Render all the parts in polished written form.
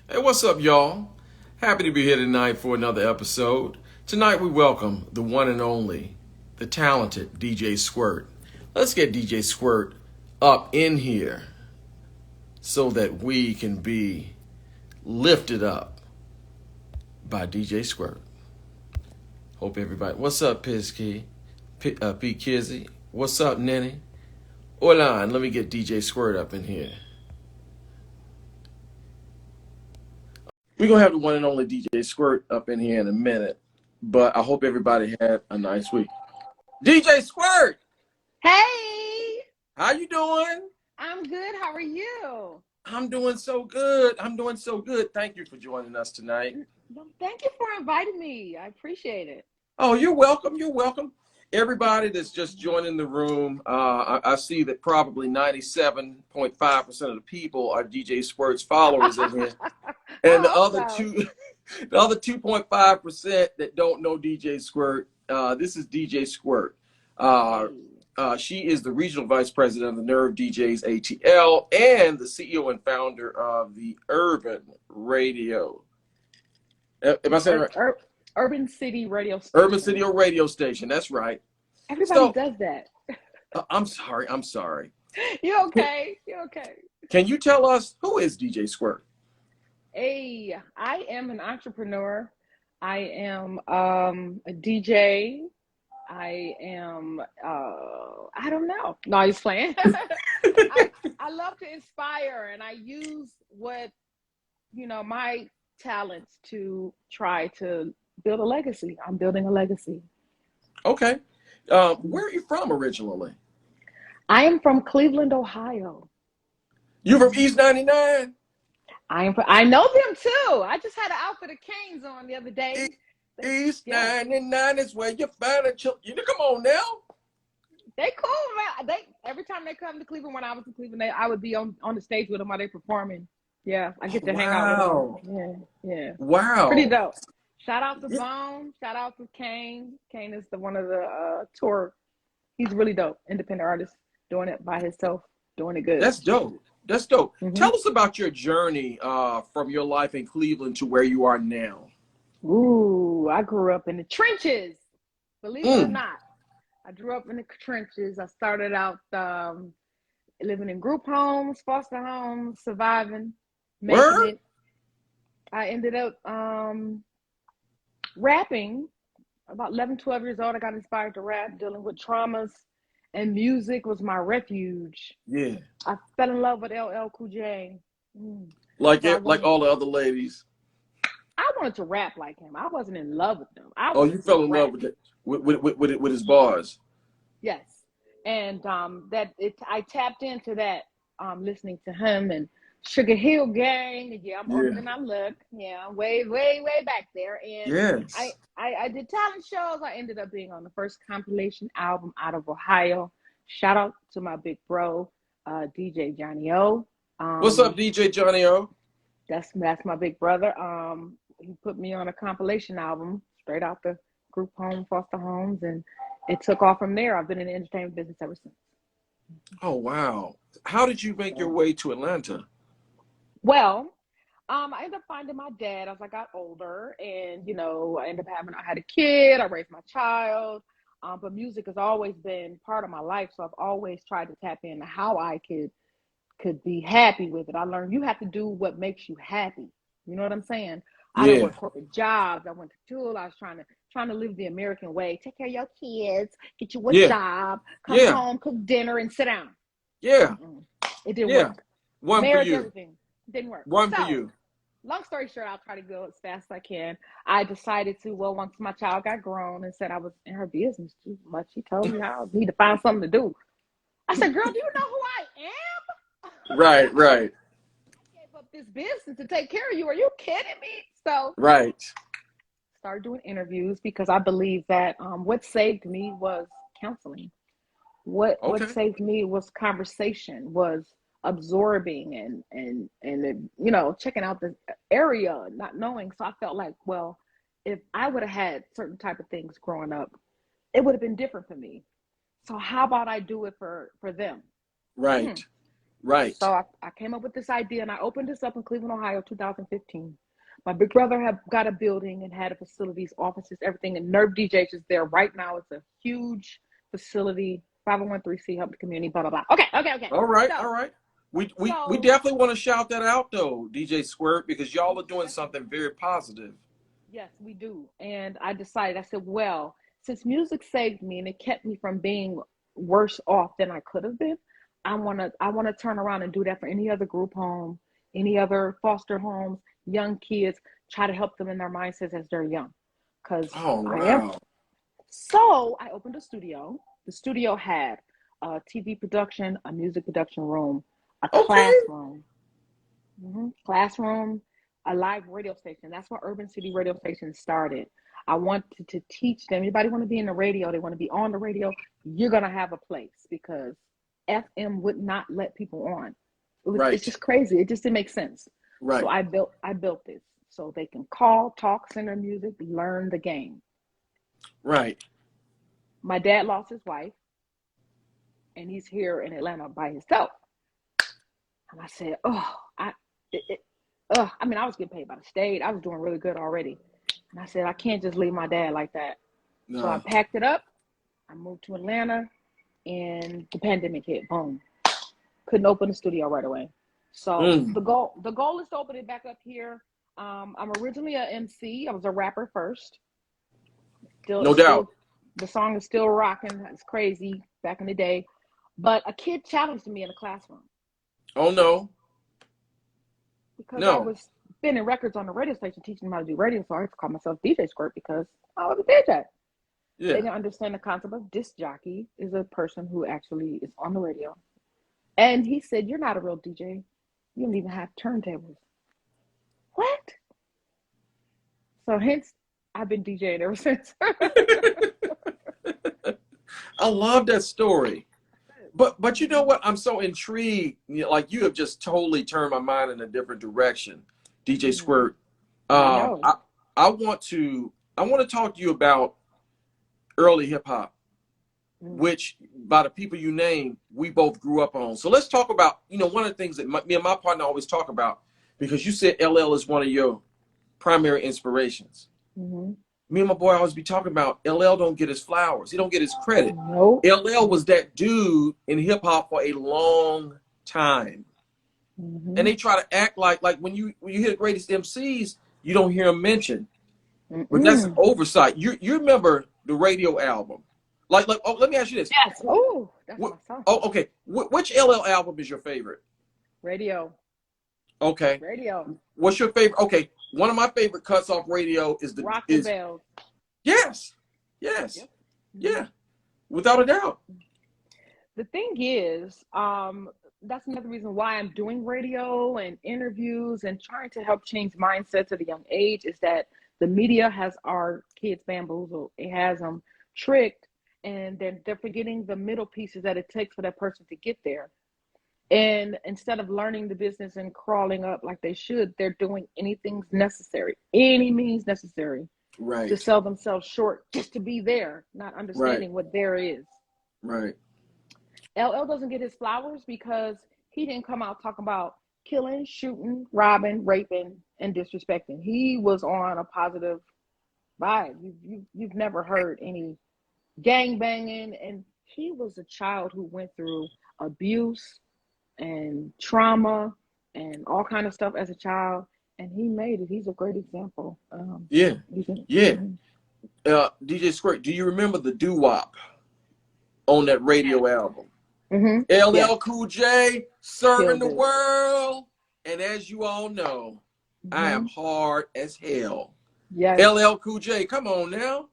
Hey, what's up, y'all? Happy to be here tonight for another episode. Tonight we welcome the one and only, the talented DJ Squirt. Let's get DJ Squirt up in here so that we can be lifted up by DJ Squirt. Hope everybody. What's up, Pizkey? P Kizzy? What's up, Nenny? Hola, and let me get DJ Squirt up in here. We're going to have the one and only DJ Squirt up in here in a minute, but I hope everybody had a nice week. DJ Squirt! Hey! How you doing? I'm good. How are you? I'm doing so good. Thank you for joining us tonight. Well, thank you for inviting me. I appreciate it. Oh, you're welcome. Everybody that's just joining the room, I see that probably 97.5% of the people are DJ Squirt's followers in here. And the other so. the other 2.5% that don't know DJ Squirt, this is DJ Squirt. She is the regional vice president of the Nerve DJs ATL and the CEO and founder of the Urban Radio. Am I saying right? Urban City Radio Station. Urban City Radio Station. That's right. Everybody does that. I'm sorry. You're okay. Can you tell us who is DJ Squirt? Hey, I am an entrepreneur. I am a DJ. I am, I don't know. No, he's playing. I love to inspire, and I use my talents to try to build a legacy. I'm building a legacy. Okay. Where are you from originally? I am from Cleveland, Ohio. You from East 99? I know them too. I just had an outfit of Canes on the other day. East 99 is where you find a child. Come on now. They cool, man. Every time they come to Cleveland, when I was in Cleveland, I would be on the stage with them while they performing. Yeah, I get to hang out with them. Yeah. Wow. Pretty dope. Shout out to Bone. Shout out to Kane. Kane is one of the tour. He's really dope. Independent artist, doing it by himself, doing it good. That's dope. Mm-hmm. Tell us about your journey from your life in Cleveland to where you are now. Ooh, I grew up in the trenches. Believe it or not, I grew up in the trenches. I started out living in group homes, foster homes, surviving, making it. I ended up rapping. About 11, 12 years old, I got inspired to rap, dealing with traumas, and music was my refuge. Yeah. I fell in love with LL Cool J. Like all the other ladies. I wanted to rap like him. I wasn't in love with them. You fell in love with it with his bars. Yes, and I tapped into that listening to him and Sugar Hill Gang. Yeah, I'm older than I look. Yeah, way back there. And yes, I did talent shows. I ended up being on the first compilation album out of Ohio. Shout out to my big bro, DJ Johnny O. What's up, DJ Johnny O? That's my big brother. He put me on a compilation album straight out the group home, foster homes, and it took off from there. I've been in the entertainment business ever since. Oh, wow. How did you make your way to Atlanta? Well, I ended up finding my dad as I got older, and, I had a kid, I raised my child, but music has always been part of my life, so I've always tried to tap into how I could be happy with it. I learned you have to do what makes you happy. You know what I'm saying? I didn't work corporate jobs. I went to school. I was trying to live the American way. Take care of your kids. Get you a job. Come home, cook dinner, and sit down. Yeah. It didn't work. One Marriage, for you. Everything didn't work. One for you. Long story short, I'll try to go as fast as I can. I decided to, once my child got grown and said I was in her business too much, she told me I need to find something to do. I said, girl, do you know who I am? Right. I gave up this business to take care of you. Are you kidding me? So started doing interviews because I believe that what saved me was counseling. What saved me was conversation, was absorbing and checking out the area, not knowing. So I felt like, well, if I would have had certain type of things growing up, it would have been different for me. So how about I do it for them? Right. Right. So I came up with this idea, and I opened this up in Cleveland, Ohio, 2015. My big brother had got a building and had a facilities, offices, everything, and Nerve DJs is there right now. It's a huge facility, 501(c)(3) help the community, blah blah blah. Okay. All right. So All right. We so definitely want to shout that out though, DJ Squirt, because y'all are doing something very positive. yes, we do. And I decided, I said, well, since music saved me and it kept me from being worse off than I could have been, I wanna turn around and do that for any other group home, any other foster homes, young kids, try to help them in their mindsets as they're young. Because Oh I am wow. so I opened a studio. The studio had a TV production, a music production room, a Okay. classroom, classroom, a live radio station. That's where Urban City Radio Station started. I wanted to teach them. Anybody want to be in the radio? They want to be on the radio. You're gonna have a place because FM would not let people on. It's Right. just crazy. It just didn't make sense. So Right. I built this so they can call, talk, send their music, learn the game. Right. My dad lost his wife, and he's here in Atlanta by himself. And I said, oh, I mean, I was getting paid by the state. I was doing really good already. And I said, I can't just leave my dad like that. So I No. packed it up. I moved to Atlanta, and the pandemic hit. Boom. Couldn't open the studio right away. So Mm. the goal is to open it back up here. I'm originally a MC. I was a rapper first. No doubt. Still, the song is still rocking. It's crazy back in the day. But a kid challenged me in the classroom Oh no. because I No. was spinning records on the radio station teaching them how to do radio. So I had to call myself DJ Squirt because I was a DJ. They Yeah. didn't understand the concept of disc jockey is a person who actually is on the radio. And he said, you're not a real DJ. You don't even have turntables. What? So hence, I've been DJing ever since. I love that story. But you know what? I'm so intrigued. Like you have just totally turned my mind in a different direction, DJ Mhm. Squirt. I Um, know. I I want to talk to you about early hip hop, Mm. which by the people you name, we both grew up on. So let's talk about one of the things that me and my partner always talk about because you said LL is one of your primary inspirations. Mm-hmm. Me and my boy always be talking about LL don't get his flowers. He don't get his credit. Nope. LL was that dude in hip hop for a long time. And Mm-hmm. they try to act like when you hear the greatest MCs, you don't hear them mentioned. But that's an Mm-mm. oversight. You remember the radio album. Like oh, let me ask you this. Yes. Oh, that's What, my song. oh, okay. Which LL album is your favorite? Radio. Okay. Radio. What's your favorite? Okay. One of my favorite cuts off radio is Rock the bells. yes. Yes. Yep. Mm-hmm. Yeah. Without a doubt. The thing is, that's another reason why I'm doing radio and interviews and trying to help change mindsets at a young age is that the media has our kids bamboozled. It has them tricked, and they're forgetting the middle pieces that it takes for that person to get there. And instead of learning the business and crawling up like they should, they're doing anything necessary, any means necessary to Right. sell themselves short just to be there, not Right. understanding what there is. Right. LL doesn't get his flowers because he didn't come out talking about killing, shooting, robbing, raping, and disrespecting. He was on a positive vibe. You've never heard any gang banging, and he was a child who went through abuse and trauma and all kind of stuff as a child, and he made it. He's a great example. Yeah. You can, Yeah. mhm. DJ Squirt, do you remember the doo wop on that radio album? Yes, LL Cool J serving killed the it. world. And as you all know, I am hmm hard as hell. Yes, LL Cool J, come on now.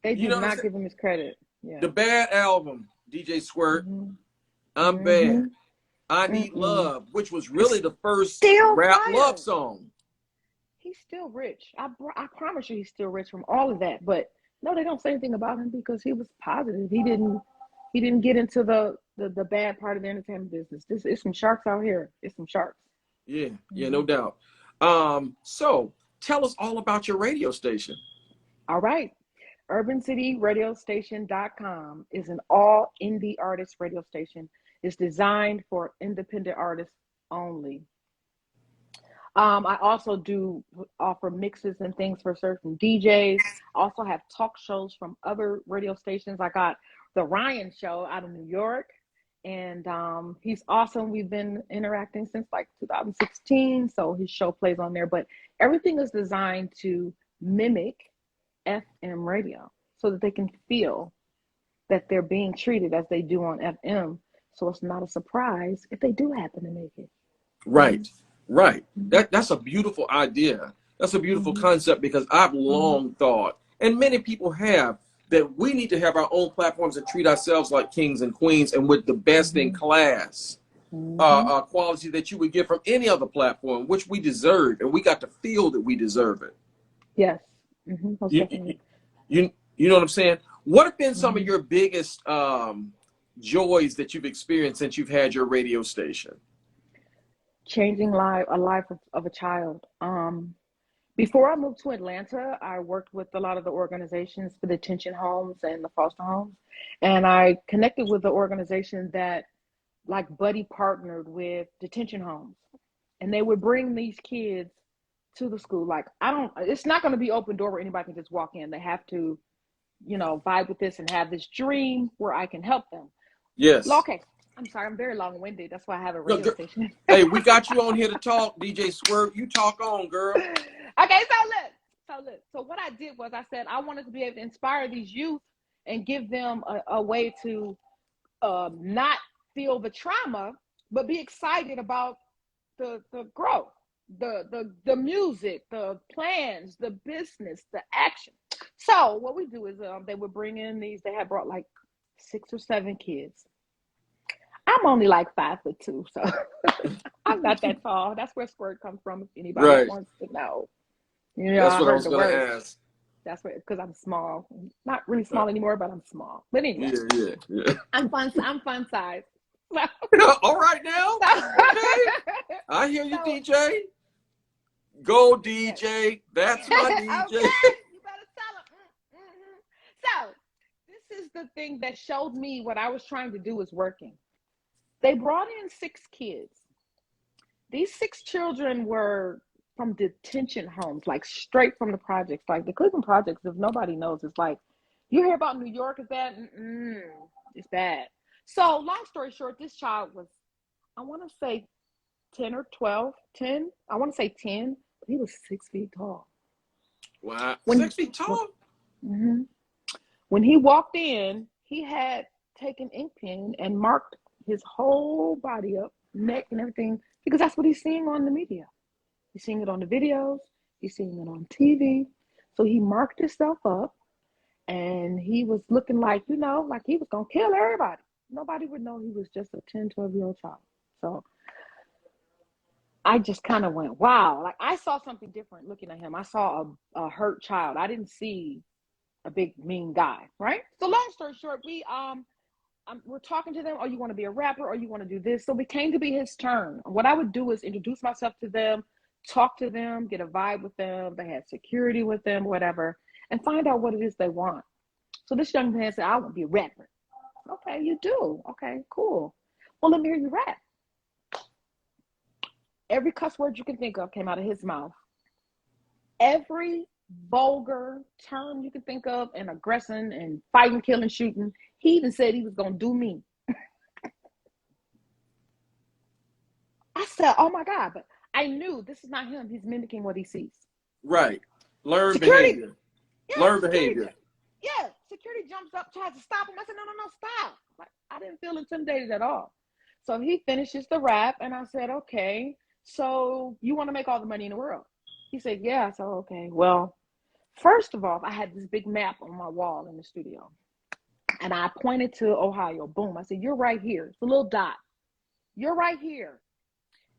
they You do know what I'm not saying? give him his credit. Yeah. The Bad album, DJ Squirt, hmm I'm hmm Bad. I Need Mm-mm. Love, which was really the first Still rap love fire. song. He's still rich. I promise you, he's still rich from all of that. But no, they don't say anything about him because he was positive. He didn't get into the bad part of the entertainment business. This is some sharks out here. It's some sharks. Yeah, yeah, hmm no doubt. So tell us all about your radio station. All right. UrbanCityRadiostation.com is an all indie artist radio station. It's designed for independent artists only. I also do offer mixes and things for certain DJs. I also have talk shows from other radio stations. I got the Ryan Show out of New York, and he's awesome. We've been interacting since like 2016, so his show plays on there. But everything is designed to mimic FM radio so that they can feel that they're being treated as they do on FM. So it's not a surprise if they do happen to make it. Right, right. That's a beautiful idea. That's a beautiful concept, because I've long thought, and many people have, that we need to have our own platforms and treat ourselves like kings and queens and with the best in class quality that you would get from any other platform, which we deserve, and we got to feel that we deserve it. Yes. You know what I'm saying? What have been some of your biggest joys that you've experienced since you've had your radio station? Changing a life of a child. Before I moved to Atlanta, I worked with a lot of the organizations for the detention homes and the foster homes. And I connected with the organization that like buddy partnered with detention homes. And they would bring these kids to the school. Like, it's not going to be open door where anybody can just walk in. They have to, vibe with this and have this dream where I can help them. Yes. Okay. I'm sorry, I'm very long-winded. That's why I have a radio station. Hey, we got you on here to talk, DJ Squirt. You talk on, girl. Okay, so look. So what I did was I said I wanted to be able to inspire these youth and give them a way to not feel the trauma, but be excited about the growth, the music, the plans, the business, the action. So what we do is they would bring in they had brought like 6 or 7 kids. I'm only like 5'2", so I'm not that tall. That's where Squirt comes from. If anybody wants to know, that's what I was going to ask. That's where, because I'm small, not really small anymore, but I'm small. But anyway, yeah. I'm fun size. All right now, okay. I hear you, DJ. Go, DJ. That's my DJ. Okay. You better tell him. So this is the thing that showed me what I was trying to do is working. They brought in 6 kids. These 6 children were from detention homes, like straight from the projects. Like the Cleveland projects, if nobody knows, it's like, you hear about New York, is bad? It's bad. So long story short, this child was, I want to say 10 or 12, 10. I want to say 10, but he was 6 feet tall. Wow, 6 feet tall? When he walked in, he had taken ink pen and marked his whole body up, neck and everything, because that's what he's seeing on the media. He's seeing it on the videos. He's seeing it on TV. So he marked himself up, and he was looking like, like he was going to kill everybody. Nobody would know he was just a 10, 12-year-old child. So I just kind of went, wow. Like, I saw something different looking at him. I saw a hurt child. I didn't see a big, mean guy, right? So long story short, we're talking to them. Oh, you want to be a rapper, or you want to do this? So it came to be his turn. What I would do is introduce myself to them, talk to them, get a vibe with them. They had security with them, whatever, and find out what it is they want. So this young man said, I want to be a rapper. Okay, you do. Okay, cool. Well, let me hear you rap. Every cuss word you can think of came out of his mouth. Every vulgar term you can think of, and aggressing and fighting, killing, shooting. He even said he was going to do me. I said, oh my God, but I knew this is not him. He's mimicking what he sees. Right. Learn behavior. Yeah, Learn behavior. Yeah. Security jumps up, tries to stop him. I said, no, stop. Like, I didn't feel intimidated at all. So he finishes the rap, and I said, okay, so you want to make all the money in the world? He said, yeah. So, okay, well, first of all, I had this big map on my wall in the studio, and I pointed to Ohio. Boom. I said, you're right here. It's a little dot. You're right here.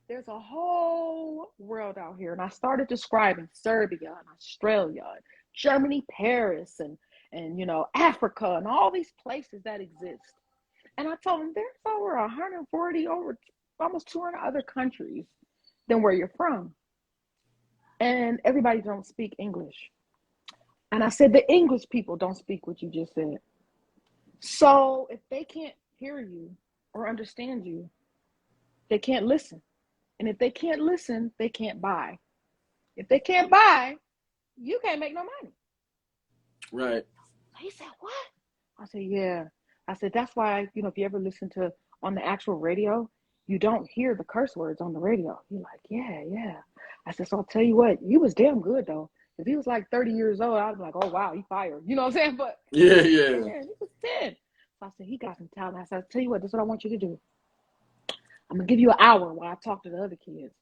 There's a whole world out here. And I started describing Serbia and Australia, and Germany, Paris, and Africa, and all these places that exist. And I told them there's over 140, over almost 200 other countries than where you're from. And everybody don't speak English. And I said, the English people don't speak what you just said. So if they can't hear you, or understand you. They can't listen. And if they can't listen, they can't buy. If they can't buy, you can't make no money. Right. He said, what? I said, yeah. I said, that's why, if you ever listen to on the actual radio, you don't hear the curse words on the radio. You're like, yeah, yeah. I said, so I'll tell you what, you was damn good though. If he was like 30 years old, I'd be like, oh wow, he fired. You know what I'm saying? But he Yeah, was yeah. 10. He was 10. So I said, he got some talent. I said, I'll tell you what, this is what I want you to do. I'm gonna give you an hour while I talk to the other kids.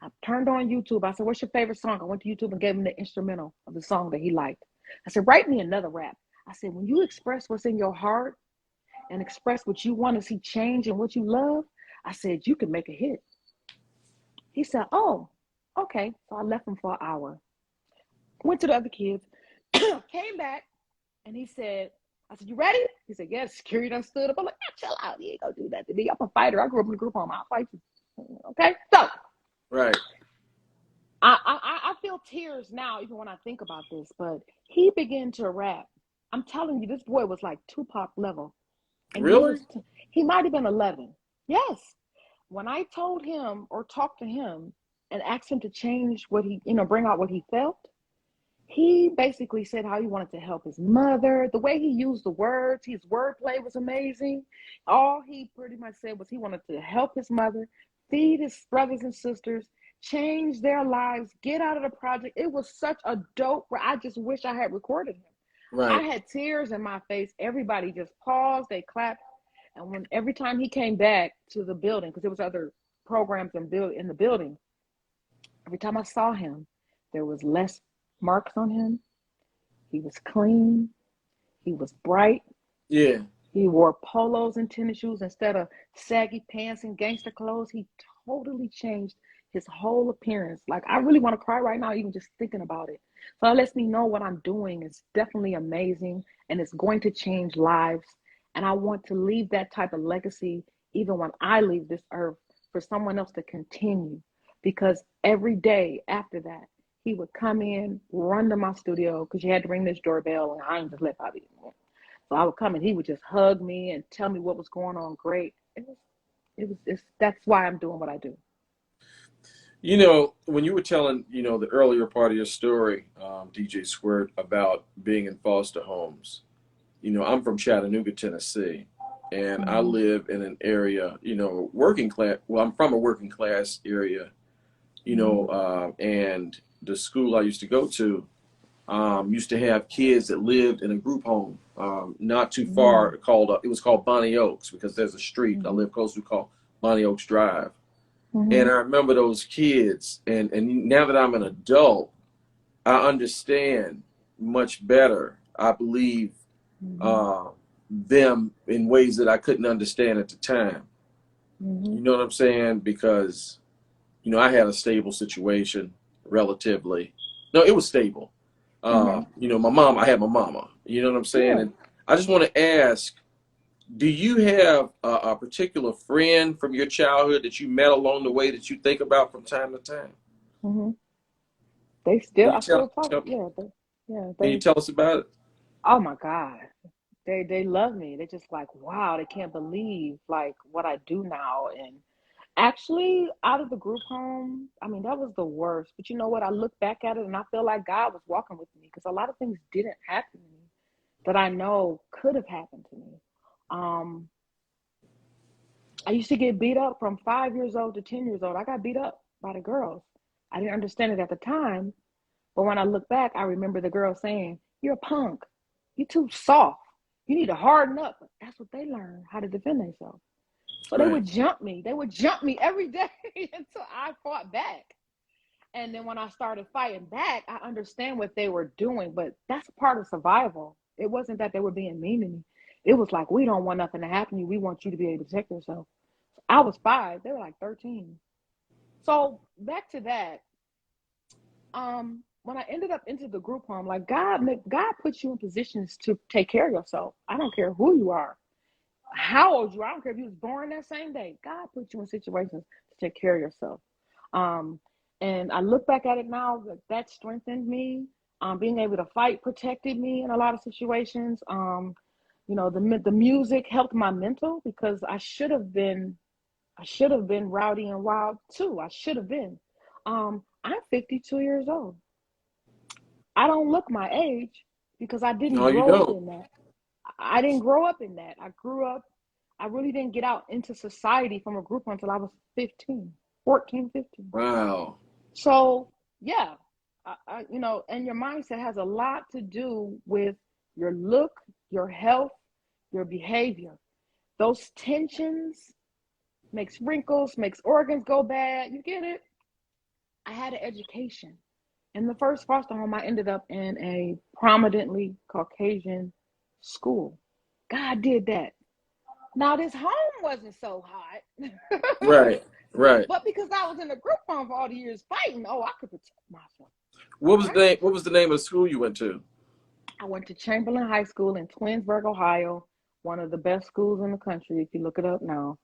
I turned on YouTube. I said, what's your favorite song? I went to YouTube and gave him the instrumental of the song that he liked. I said, write me another rap. I said, when you express what's in your heart and express what you want to see change and what you love, I said, you can make a hit. He said, oh, okay. So I left him for an hour. Went to the other kids, came back, and he said, I said, you ready? He said, yes. Security done stood up. I'm like, chill out. You ain't gonna do that to me. I'm a fighter. I grew up in a group home. I'll fight you. Okay? So Right. I feel tears now, even when I think about this, but he began to rap. I'm telling you, this boy was like Tupac level. And Really? he might have been 11. Yes. When I told him or talked to him and asked him to change what bring out what he felt, he basically said how he wanted to help his mother. The way he used the words, his wordplay was amazing. All he pretty much said was he wanted to help his mother, feed his brothers and sisters, change their lives, get out of the project. It was such a dope where I just wish I had recorded him. I Right. had tears in my face. Everybody just paused, they clapped. And every time he came back to the building, because there was other programs in the building, every time I saw him, there was less marks on him. He was clean. He was bright. Yeah. He wore polos and tennis shoes instead of saggy pants and gangster clothes. He totally changed his whole appearance. Like, I really want to cry right now, even just thinking about it. So it lets me know what I'm doing is definitely amazing and it's going to change lives. And I want to leave that type of legacy even when I leave this earth for someone else to continue. Because every day after that, he would come in, run to my studio because you had to ring this doorbell, and I ain't just let out it. So I would come and he would just hug me and tell me what was going on. Great. That's why I'm doing what I do. When you were telling, the earlier part of your story, DJ Squirt, about being in foster homes, I'm from Chattanooga, Tennessee, and I Mm-hmm. live in an area, working class. Well, I'm from a working class area, Mm-hmm. and the school I used to go to used to have kids that lived in a group home not too far. It was called Bonnie Oaks because there's a street I Mm-hmm. live close to called Bonnie Oaks Drive. Mm-hmm. And I remember those kids, and now that I'm an adult, I understand much better. I believe Mm-hmm. uh, them in ways that I couldn't understand at the time. Mm-hmm. You know what I'm saying? Because I had a stable situation relatively. No, it was stable. Mm-hmm. I had my mama. You know what I'm saying? Yeah. And I just want to ask, do you have a particular friend from your childhood that you met along the way that you think about from time to time? Mm-hmm. Can you I still talk. tell Yeah. can you tell us about it? Oh my God. They love me. They just like, wow, they can't believe like what I do now. And actually, out of the group home, I mean, that was the worst. But you know what? I look back at it and I feel like God was walking with me because a lot of things didn't happen to me that I know could have happened to me. Um, I used to get beat up from 5 years old to 10 years old. I got beat up by the girls. I didn't understand it at the time, but when I look back, I remember the girl saying, "You're a punk. You're too soft. You need to harden up." That's what they learned how to defend themselves. So they Right. would jump me. They would jump me every day until I fought back. And then when I started fighting back, I understand what they were doing, but that's a part of survival. It wasn't that they were being mean to me. It was like, we don't want nothing to happen to you. We want you to be able to protect yourself. I was 5. They were like 13. So back to that. When I ended up into the group home, like God puts you in positions to take care of yourself. I don't care who you are, how old you are. I don't care if you was born that same day. God put you in situations to take care of yourself. Um, and I look back at it now that strengthened me. Being able to fight protected me in a lot of situations. You know, the music helped my mental because I should have been rowdy and wild too. I should have been. I'm 52 years old. I don't look my age because I didn't No, you grow up don't. in that. I didn't grow up in that. I grew up, I really didn't get out into society from a group until I was 15, 14, 15. Wow. So, yeah, you know, and your mindset has a lot to do with your look, your health, your behavior. Those tensions makes wrinkles, makes organs go bad. You get it? I had an education. In the first foster home, I ended up in a prominently Caucasian school. God did that. Now, this home wasn't so hot. Right. Right. But because I was in a group home for all the years fighting, oh, I could protect myself. What was the Right? name? What was the name of the school you went to? I went to Chamberlain High School in Twinsburg, Ohio, one of the best schools in the country, if you look it up now.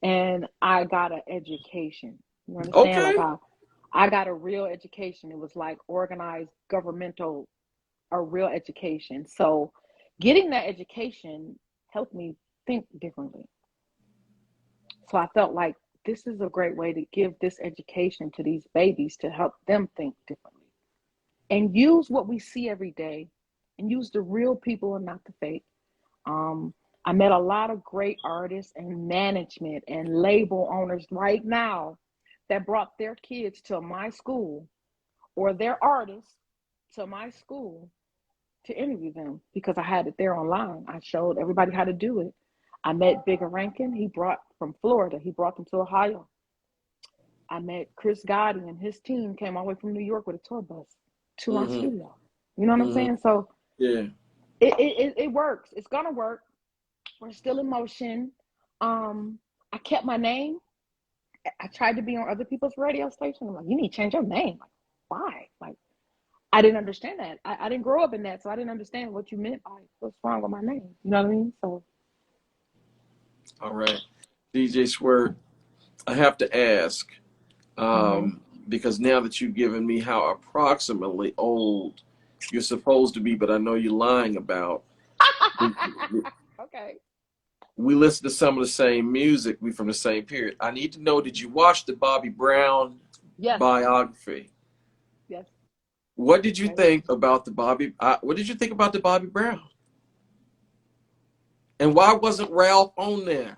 And I got an education. You understand? Like Okay. I got a real education. It was like organized governmental, a real education. So getting that education helped me think differently. So I felt like this is a great way to give this education to these babies to help them think differently and use what we see every day and use the real people and not the fake. Um, I met a lot of great artists and management and label owners right now that brought their kids to my school or their artists to my school to interview them because I had it there online. I showed everybody how to do it. I met Bigger Rankin. He brought from Florida. He brought them to Ohio. I met Chris Gotti and his team came all the way from New York with a tour bus to my Mm-hmm. studio. You know what I'm Mm-hmm. saying? So Yeah. it works. It's gonna work. We're still in motion. I kept my name. I tried to be on other people's radio station. I'm like, you need to change your name. Like, why? Like, I didn't understand that. I didn't grow up in that, so I didn't understand what you meant by what's wrong with my name. You know what I mean? So, All right. DJ Squirt, I have to ask, mm-hmm. because now that you've given me how approximately old you're supposed to be, but I know you're lying about, we, Okay. we listen to some of the same music. We from the same period. I need to know, did you watch the Bobby Brown Yes. biography? Yes. What did you I did. think about the Bobby? What did you think about the Bobby Brown? And why wasn't Ralph on there?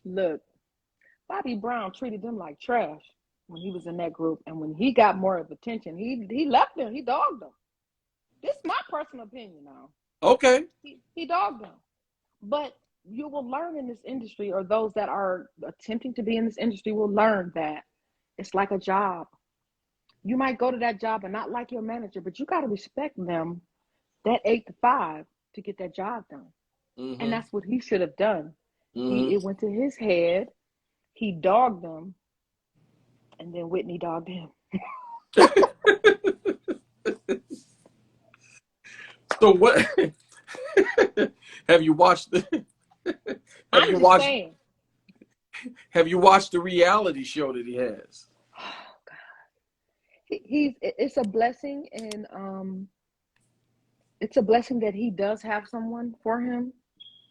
Look, Bobby Brown treated them like trash when he was in that group, and when he got more of attention, he left them. He dogged them. This is my personal opinion now. Okay. He dogged them. But you will learn in this industry, or those that are attempting to be in this industry will learn that it's like a job. You might go to that job and not like your manager, but you got to respect them that 8 to 5 to get that job done. And Mm-hmm. that's what he should have done. Mm-hmm. It went to his head. He dogged them, and then Whitney dogged him. So what? have you watched the? Have I'm you just watched? saying. Have you watched the reality show that he has? Oh God, he's it's a blessing, and it's a blessing that he does have someone for him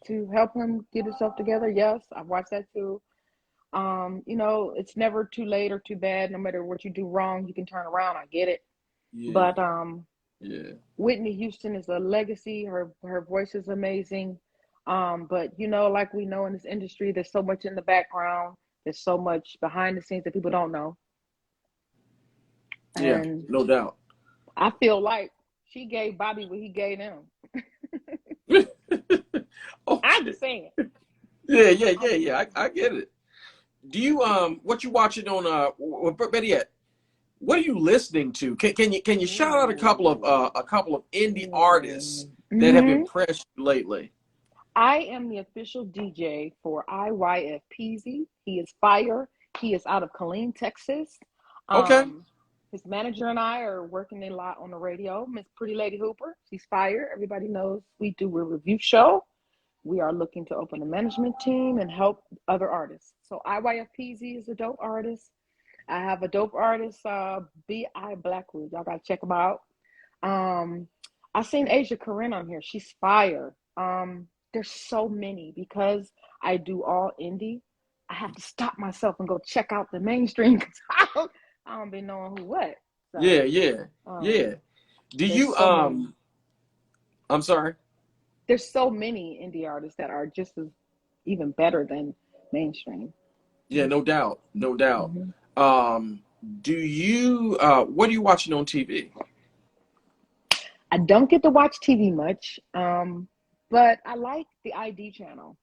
to help him get himself together. Yes, I've watched that too. You know, it's never too late or too bad. No matter what you do wrong, you can turn around. I get it. Yeah. But Yeah. Whitney Houston is a legacy. Her voice is amazing. But you know, like we know in this industry, there's so much in the background. There's so much behind the scenes that people don't know. Yeah. And No doubt. I feel like she gave Bobby what he gave them. I'm Okay. just saying. Yeah. Yeah. I'm Yeah. just Yeah. saying. I get it. Do you what you watching on better yet, what are you listening to? Can you shout out a couple of indie artists that have Mm-hmm. impressed you lately? I am the official DJ for IYFPZ. He is fire. He is out of Killeen, Texas. Okay. Um, his manager and I are working a lot on the radio. Miss Pretty Lady Hooper, she's fire. Everybody knows we do a review show. We are looking to open a management team and help other artists. So IYFPZ is a dope artist. I have a dope artist, B.I. Blackwood. Y'all gotta check him out. Um, I seen Asia Corinne on here. She's fire. There's so many because I do all indie. I have to stop myself and go check out the mainstream because I don't be knowing who what. Yeah, So yeah, um, yeah. Do there's you so many. I'm sorry. There's so many indie artists that are just as even better than mainstream. Yeah, no doubt. No doubt. Mm-hmm. Um do you what are you watching on TV? I don't get to watch TV much, but I like the ID channel.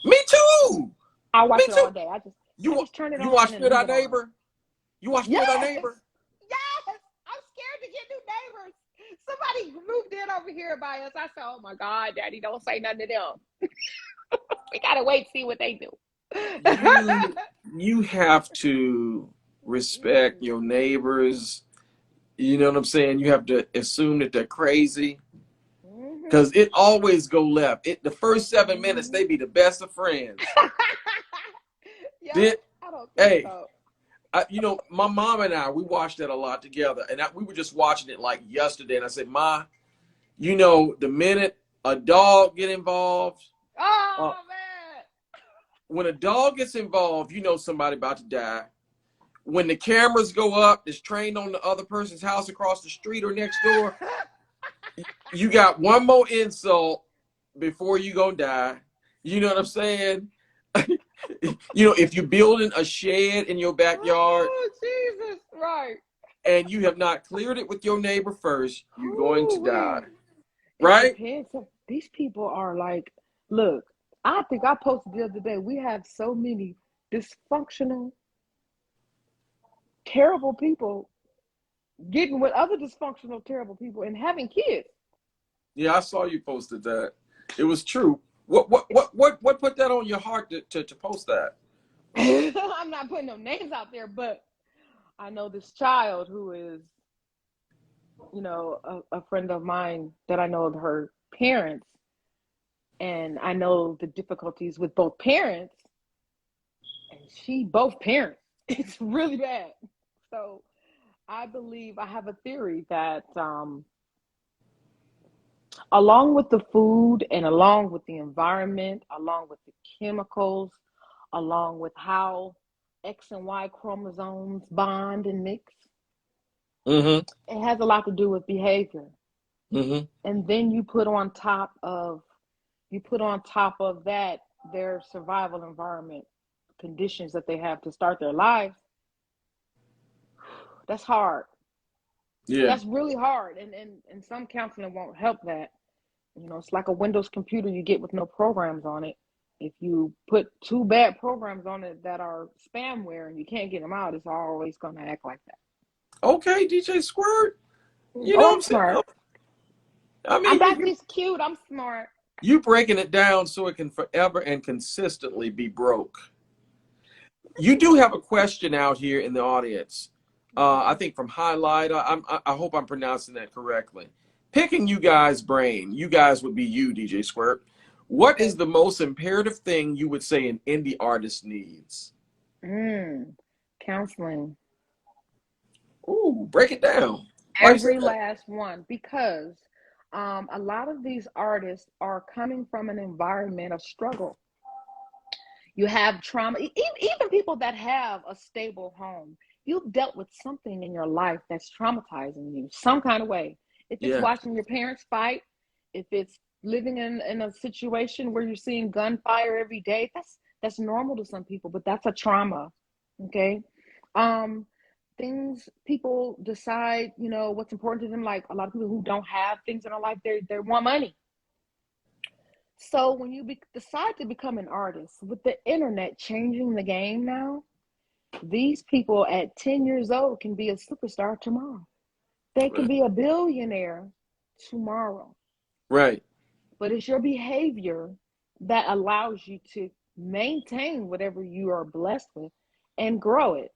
Me too. I Me watch it too. all day. I You just turn it you on watch and Fear Thy leave it on. Neighbor? You watch Yes, Fear Thy Neighbor? yes. I'm scared to get new neighbors. Somebody moved in over here by us. I said, "Oh my God, Daddy, don't say nothing to them. We gotta wait, see what they do." You you have to respect your neighbors. You know what I'm saying? You have to assume that they're crazy Mm-hmm. because it always go left. It the first 7 minutes Mm-hmm. they be the best of friends. Yep, Then I don't think hey, so. my mom and I we watched that a lot together, and we were just watching it like yesterday. And I said, Ma, the minute a dog get involved, uh, Oh man. when a dog gets involved, somebody about to die. When the cameras go up, it's trained on the other person's house across the street or next door. You got one more insult before you gonna die. You know what I'm saying? If you're building a shed in your backyard Oh Jesus! Right. and you have not cleared it with your neighbor first, you're going to die. Ooh-wee. It Right? depends. These people are like, look, I think I posted the other day, we have so many dysfunctional, terrible people getting with other dysfunctional, terrible people and having kids. Yeah, I saw you posted that. It was true. What put that on your heart to post that? I'm not putting no names out there, but I know this child who is, a friend of mine that I know of her parents, and I know the difficulties with both parents, and she both parents. It's really bad. So I believe I have a theory that along with the food and along with the environment, along with the chemicals, along with how X and Y chromosomes bond and mix, Mm-hmm. it has a lot to do with behavior. Mm-hmm. And then you put on top of that their survival environment conditions that they have to start their lives. That's hard. Yeah. That's really hard. And some counseling won't help that. It's like a Windows computer you get with no programs on it. If you put two bad programs on it that are spamware and you can't get them out, it's always going to act like that. Okay, DJ Squirt. You know Oh, what I'm I'm saying? smart. I I'm mean, not just cute. I'm smart. you breaking it down so it can forever and consistently be broke. You do have a question out here in the audience. I think from Highlight. I hope I'm pronouncing that correctly. Picking you guys' brain. You guys would be you, DJ Squirt. What is Okay. the most imperative thing you would say an indie artist needs? Counseling. Ooh, break it down. Why you say Every that? last one, because a lot of these artists are coming from an environment of struggle. You have trauma, even people that have a stable home. You've dealt with something in your life that's traumatizing you, some kind of way. If it's Yeah. watching your parents fight, if it's living in a situation where you're seeing gunfire every day, that's normal to some people, but that's a trauma. Okay. Um, things people decide, what's important to them. Like a lot of people who don't have things in their life, they want money. So when you decide to become an artist, with the internet changing the game now, these people at 10 years old can be a superstar tomorrow. They can Right. be a billionaire tomorrow. Right. But it's your behavior that allows you to maintain whatever you are blessed with and grow it.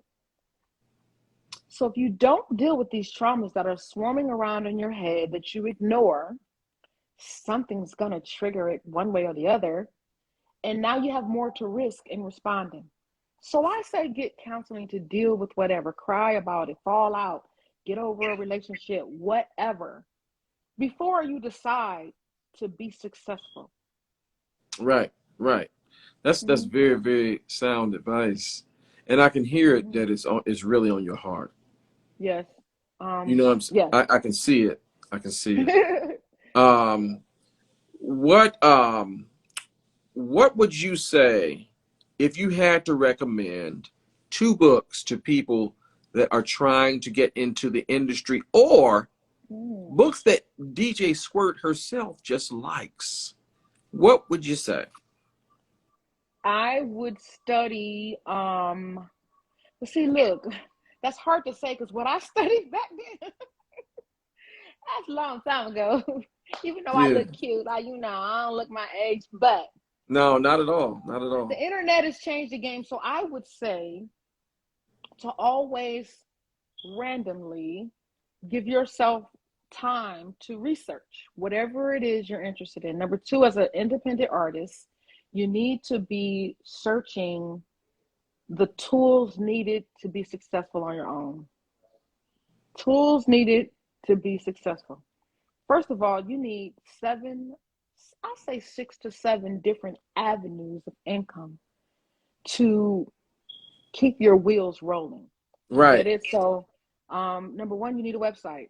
So if you don't deal with these traumas that are swarming around in your head that you ignore, something's going to trigger it one way or the other. And now you have more to risk in responding. So I say get counseling to deal with whatever, cry about it, fall out, get over a relationship, whatever, before you decide to be successful. Right, right. That's Mm-hmm. very, very sound advice, and I can hear it Mm-hmm. that it's really on your heart. Yes. You know, Yes. I can see it. I can see it. Um, what what would you say if you had to recommend two books to people that are trying to get into the industry, or Mm. books that DJ Squirt herself just likes? What would you say? I would study, but see, look, that's hard to say because what I studied back then, that's a long time ago. Even though I Yeah. look cute, I don't look my age, but No, not at all. Not at the all. internet has changed the game. So I would say to always randomly give yourself time to research whatever it is you're interested in. Number two, as an independent artist, you need to be searching the tools needed to be successful on your own. Tools needed to be successful. First of all, you need I say 6 to 7 different avenues of income to keep your wheels rolling. Get Right. it? So, number one, you need a website.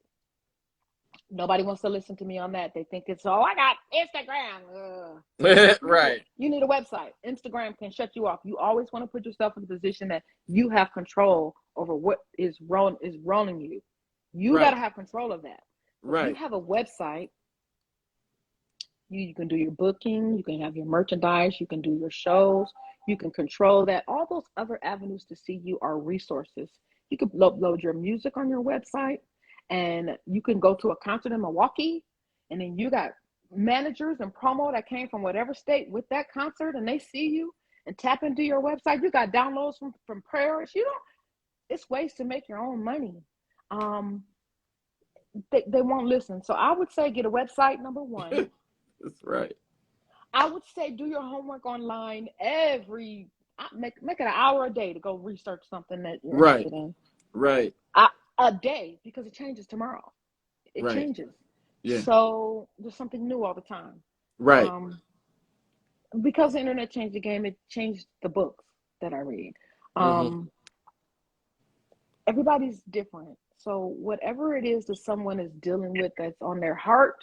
Nobody wants to listen to me on that. They think it's, oh, I got Instagram. Right. You need a website. Instagram can shut you off. You always want to put yourself in a position that you have control over what is rolling you. You got Right. to have control of that. So if you Right. have a website, you can do your booking, you can have your merchandise, you can do your shows, you can control that. All those other avenues to see you are resources. You can upload your music on your website, and you can go to a concert in Milwaukee, and then you got managers and promo that came from whatever state with that concert, and they see you and tap into your website. You got downloads from prayers. You don't, it's ways to make your own money. Um, they won't listen. So I would say get a website, number one. That's right. I would say do your homework online make it an hour a day to go research something that you're Right. interested in. Right. A day, because it changes tomorrow. It Right. changes. Yeah. So there's something new all the time. Right. Um, because the internet changed the game, it changed the books that I read. Hmm. Um, everybody's different. So whatever it is that someone is dealing with that's on their heart,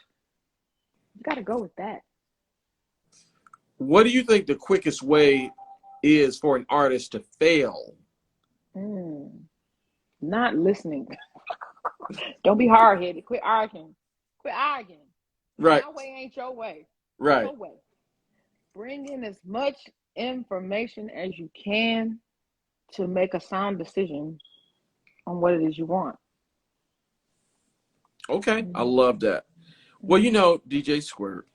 you got to go with that. What do you think the quickest way is for an artist to fail? Mm, not listening. Don't be hard headed. Quit arguing. Quit arguing. Right. My way ain't your way. It's Right. your way. Bring in as much information as you can to make a sound decision on what it is you want. Okay. I Mm-hmm. love that. Well, Mm-hmm. DJ Squirt,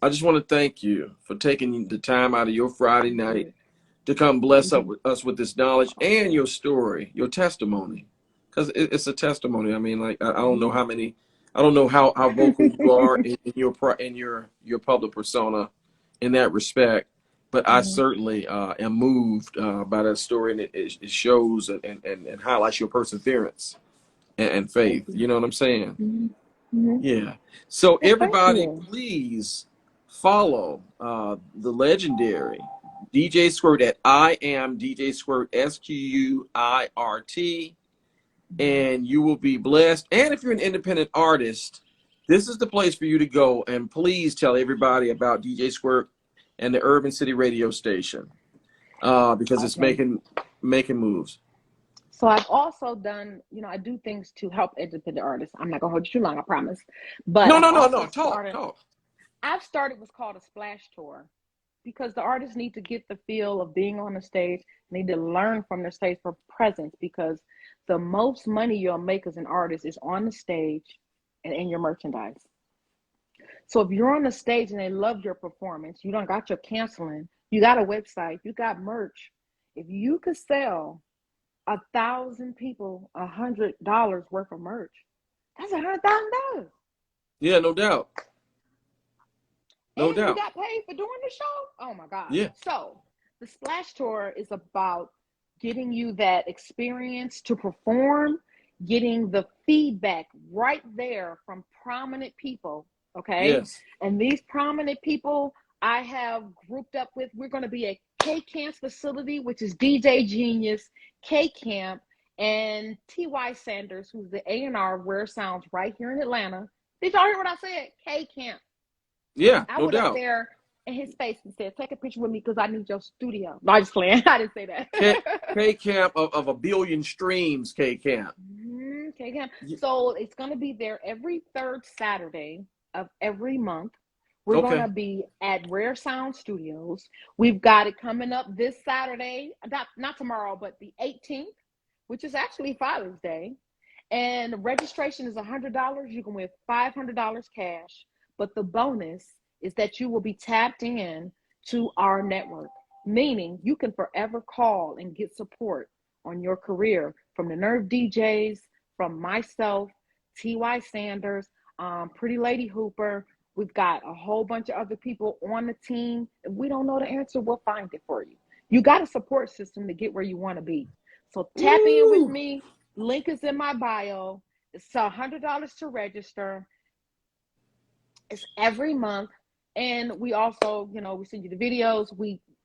I just want to thank you for taking the time out of your Friday night Absolutely. to come bless up Mm-hmm. with us with this knowledge and your story, your testimony, because it's a testimony. I mean, like I don't know how many, I don't know how vocal you are in your your public persona in that respect, but I Mm-hmm. certainly am moved by that story, and it shows and highlights your perseverance and Thank faith. you. You know what I'm saying? Mm-hmm. Mm-hmm. Yeah. So Well, thank everybody, you. please follow the legendary DJ Squirt at I am DJ Squirt SQUIRT, Mm-hmm. and you will be blessed. And if you're an independent artist, this is the place for you to go. And please tell everybody about DJ Squirt and the Urban City Radio Station because it's Okay. making moves. So I've also done, I do things to help independent artists. I'm not gonna hold you too long, I promise. But No, I've no, no, also no. Talk, started. talk. I've started what's called a splash tour, because the artists need to get the feel of being on the stage, need to learn from their stage for presence, because the most money you'll make as an artist is on the stage and in your merchandise. So if you're on the stage and they love your performance, you don't got your canceling, you got a website, you got merch. If you could sell 1,000 people $100 worth of merch, that's $100,000. Yeah, no doubt. No And you doubt. got paid for doing the show. Oh my God. Yeah. So the splash tour is about getting you that experience to perform, getting the feedback right there from prominent people Okay. Yes. And these prominent people I have grouped up with, we're going to be at K Camp's facility, which is DJ Genius, K Camp, and TY Sanders, who's the A&R Rare Sounds right here in Atlanta. Did y'all hear what I said? K Camp. Yeah, I no went up doubt. there in his face and said, "Take a picture with me because I need your studio." No, I just playing. I didn't say K, that. K Camp of a billion streams, K Camp. Okay, yeah. So it's going to be there every third Saturday of every month. We're going to Okay. be at Rare Sound Studios. We've got it coming up this Saturday, not tomorrow, but the 18th, which is actually Father's Day. And the registration is $100. You can win $500 cash. But the bonus is that you will be tapped in to our network, meaning you can forever call and get support on your career from the Nerve DJs, from myself, T.Y. Sanders, Pretty Lady Hooper. We've got a whole bunch of other people on the team. If we don't know the answer, we'll find it for you. You got a support system to get where you want to be. So tap in with Ooh. me. Link is in my bio. It's $100 to register. It's every month. And we also, we send you the videos.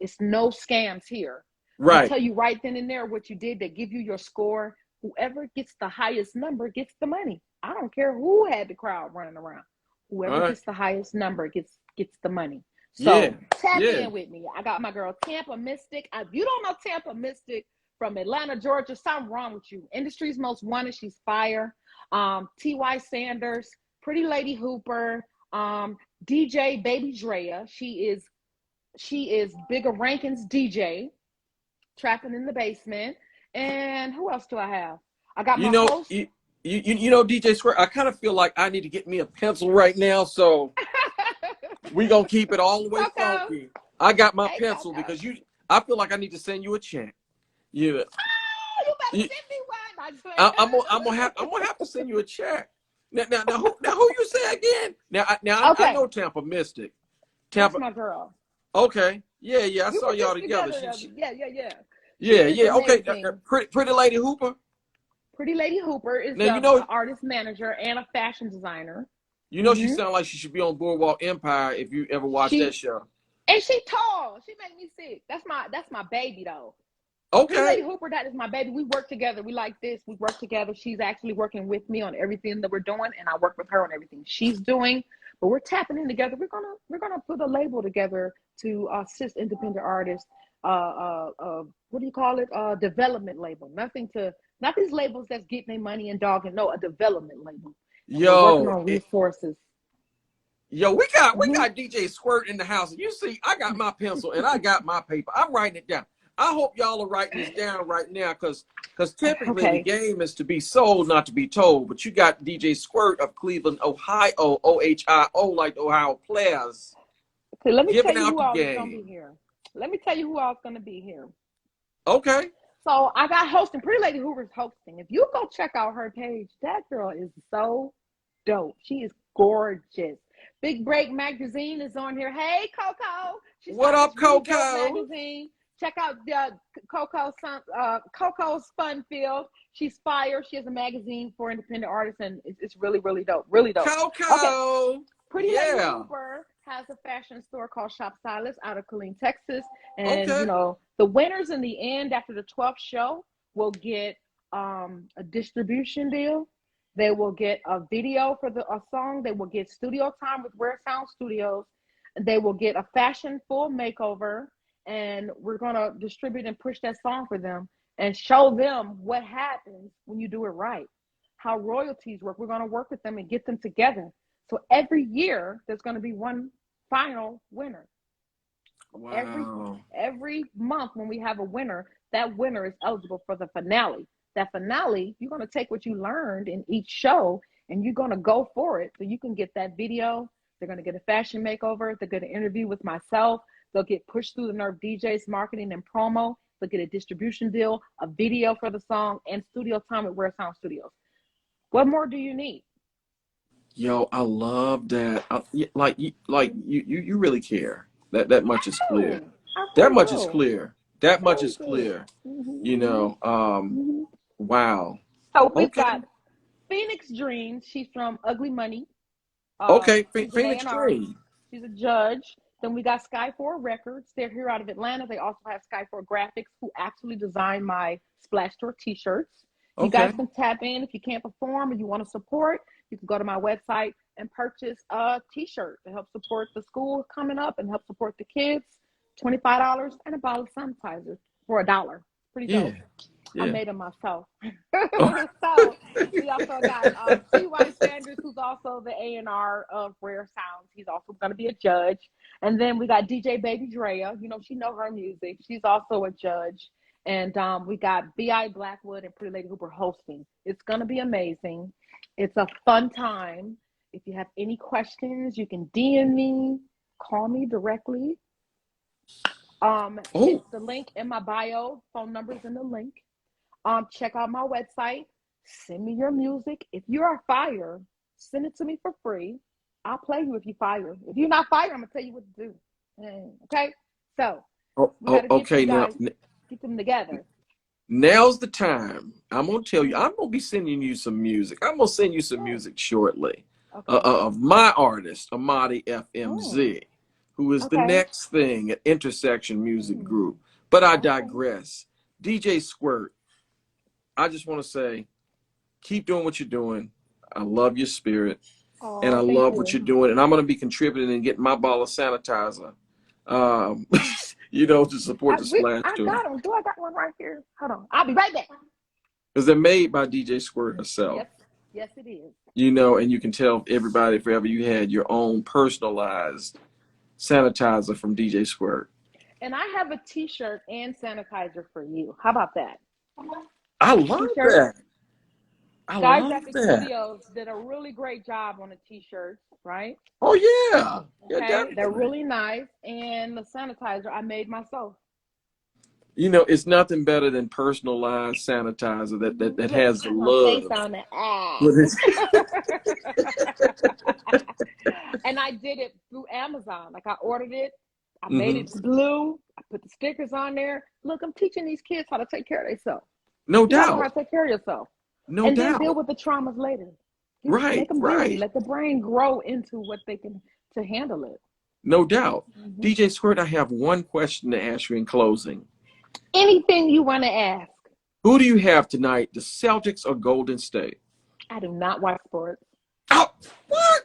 It's no scams here. We Right. tell you right then and there what you did. They give you your score. Whoever gets the highest number gets the money. I don't care who had the crowd running around. All Whoever right. gets the highest number gets the money. Yeah. So tap Yeah. in with me. I got my girl Tampa Mystic. If you don't know Tampa Mystic from Atlanta, Georgia, something wrong with you. Industry's most wanted. She's fire. T.Y. Sanders, Pretty Lady Hooper, DJ Baby Drea. She is Bigger Rankins DJ, trapping in the basement. And who else do I have? I got You my know, host. DJ Square, I kind of feel like I need to get me a pencil right now, so we gonna keep it all the way Coco. funky. I got my Hey, pencil Coco. because I feel like I need to send you a check. Yeah. Oh, you better You, send me one. I just I'm gonna have to send you a check. Now who you say again? I Okay, know Tampa Mystic. that's Tampa. my girl. Okay. Yeah. I We saw were y'all just together. together. Yeah. She is Yeah. Okay. amazing. Pretty Lady Hooper. Pretty Lady Hooper is Now an artist manager and a fashion designer. she Mm-hmm. sounds like she should be on Boardwalk Empire if you ever watch that She show. and she tall. She make me sick. That's my baby though. Pretty Lady Okay. Hooper, that is my baby. We work together. We like this. We work together. She's actually working with me on everything that we're doing, and I work with her on everything she's doing. But we're tapping in together. We're gonna put a label together to assist independent artists. What do you call it? Development label. Not these labels that's getting their money and dogging. No, a development label. And we're working Yo, on resources. we got Mm-hmm. DJ Squirt in the house. You see, I got my pencil and I got my paper. I'm writing it down. I hope y'all are writing this down right now because typically the Okay. game is to be sold, not to be told. But you got DJ Squirt of Cleveland, Ohio, OHIO, like the Ohio players, So let me tell giving you out who the all is gonna be game. here. Let me tell you who else gonna be here. Okay. So I got hosting. Pretty Lady Hoover's hosting. If you go check out her page, that girl is so dope. She is gorgeous. Big Break Magazine is on here. Hey, Coco. She What started this up, really dope Coco? magazine. Check out Coco's Fun Field. She's fire. She has a magazine for independent artists, and it's really, really dope. Really dope. Okay. Coco. Pretty Lady Yeah. Hooper has a fashion store called Shop Stylist out of Killeen, Texas. And, Okay. the winners in the end after the 12th show will get a distribution deal. They will get a video for a song. They will get studio time with Rare Sound Studios. They will get a fashion full makeover. And we're going to distribute and push that song for them and show them what happens when you do it right, how royalties work. We're going to work with them and get them together. So every year there's going to be one final winner. Every Wow. every month when we have a winner, that winner is eligible for the finale. That finale, you're going to take what you learned in each show and you're going to go for it so you can get that video. They're going to get a fashion makeover. They're going to interview with myself. They'll get pushed through the Nerve DJs marketing and promo. They'll get a distribution deal, a video for the song, and studio time at Rare Sound Studios. What more do you need? Yo, I love that. You really care. That much is clear. Oh, I That really much is do. clear. That I much really is do. clear. You Mm-hmm, know, mm-hmm. wow. So we've Okay. got Phoenix Dreams. She's from Ugly Money. Okay, She's an Phoenix A&R. Green. She's a judge. Then we got Sky4 Records. They're here out of Atlanta. They also have Sky4 Graphics, who actually designed my Splash Store t-shirts. You guys Okay. can tap in if you can't perform and you want to support. You can go to my website and purchase a t-shirt to help support the school coming up and help support the kids. $25 and a bottle of sanitizer for $1. Pretty Yeah. dope. I Yeah. made them myself. Oh, So we also got T.Y. Sanders, who's also the A&R of Rare Sounds. He's also going to be a judge. And then we got DJ Baby Drea. You know, she know her music. She's also a judge. And we got B.I. Blackwood and Pretty Lady Hooper hosting. It's going to be amazing. It's a fun time. If you have any questions, you can DM me, call me directly. oh, It's the link in my bio. Phone number's in the link. Check out my website. Send me your music. If you are fire, send it to me for free. I'll play you if you fire. If you're not fire, I'm gonna tell you what to do. Okay? So we gotta get okay. you Now, guys, get them together. now's the time. I'm gonna tell you. Mm-hmm. I'm gonna be sending you some music. I'm gonna send you some Sure. music shortly, Okay. of my artist, Amadi Mm. FMZ, who is the Okay. next thing at Intersection Music Mm. Group. But I Okay. digress. DJ Squirt, I just want to say, keep doing what you're doing. I love your spirit, and I Oh, thank love what you. you're doing. And I'm going to be contributing and getting my bottle of sanitizer, um, to support the splash I tour. got them. Do I got one right here? Hold on. I'll be right back. Because they're made by DJ Squirt herself. Yes. Yes, it is. And you can tell everybody if ever you had your own personalized sanitizer from DJ Squirt. And I have a T-shirt and sanitizer for you. How about that? I love T-shirt. that. I Guys love Epic that. Studios did a really great job on the T-shirts, right? Oh, yeah. Yeah, Okay, they're definitely. really nice. And the sanitizer I made myself. It's nothing better than personalized sanitizer that Look, has the got my face love. on it. And I did it through Amazon. Like I ordered it, I made Hmm. it blue, I put the stickers on there. Look, I'm teaching these kids how to take care of themselves. No You gotta know how doubt. to take care of yourself. No And then deal doubt. with the traumas later. Make Right, them deal with it. right. Let the brain grow into what they can to handle it. No doubt. Mm-hmm. DJ Squirt, I have one question to ask you in closing. Anything you want to ask. Who do you have tonight, the Celtics or Golden State? I do not watch sports. Oh, what?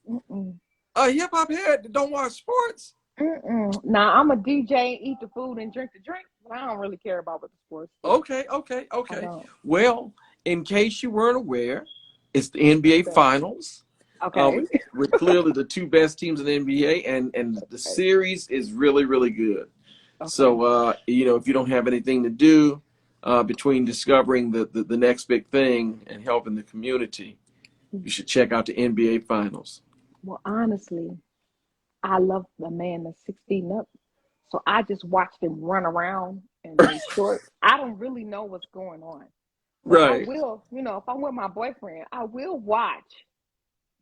Mm-mm. A hip hop head that don't watch sports? Mm-mm. Now I'm a DJ, eat the food and drink the drink, but I don't really care about what the sports do. Okay, okay, I okay. don't. Well, in case you weren't aware, it's the NBA Okay. Finals. Okay. We're clearly the two best teams in the NBA, and the series is really, really good. Okay. So, if you don't have anything to do between discovering the next big thing and helping the community, you should check out the NBA Finals. Well, honestly, I love the man that's 16 up. So I just watched him run around in his shorts. I don't really know what's going on. But I Right, will, if I'm with my boyfriend, I will watch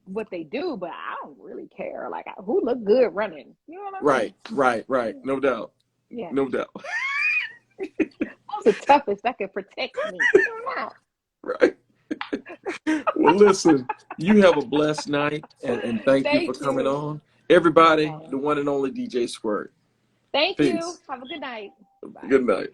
what they do, but I don't really care. Like, who look good running? You know what I right, mean? right, right. No doubt. Yeah. No doubt. Who's the toughest that can protect me? I don't know. Right. Well, listen, you have a blessed night, and thank you for Thank coming you. on. No Everybody, the problem. one and only DJ Squirt. Thank you. Peace. Have a good night. Bye. Good night.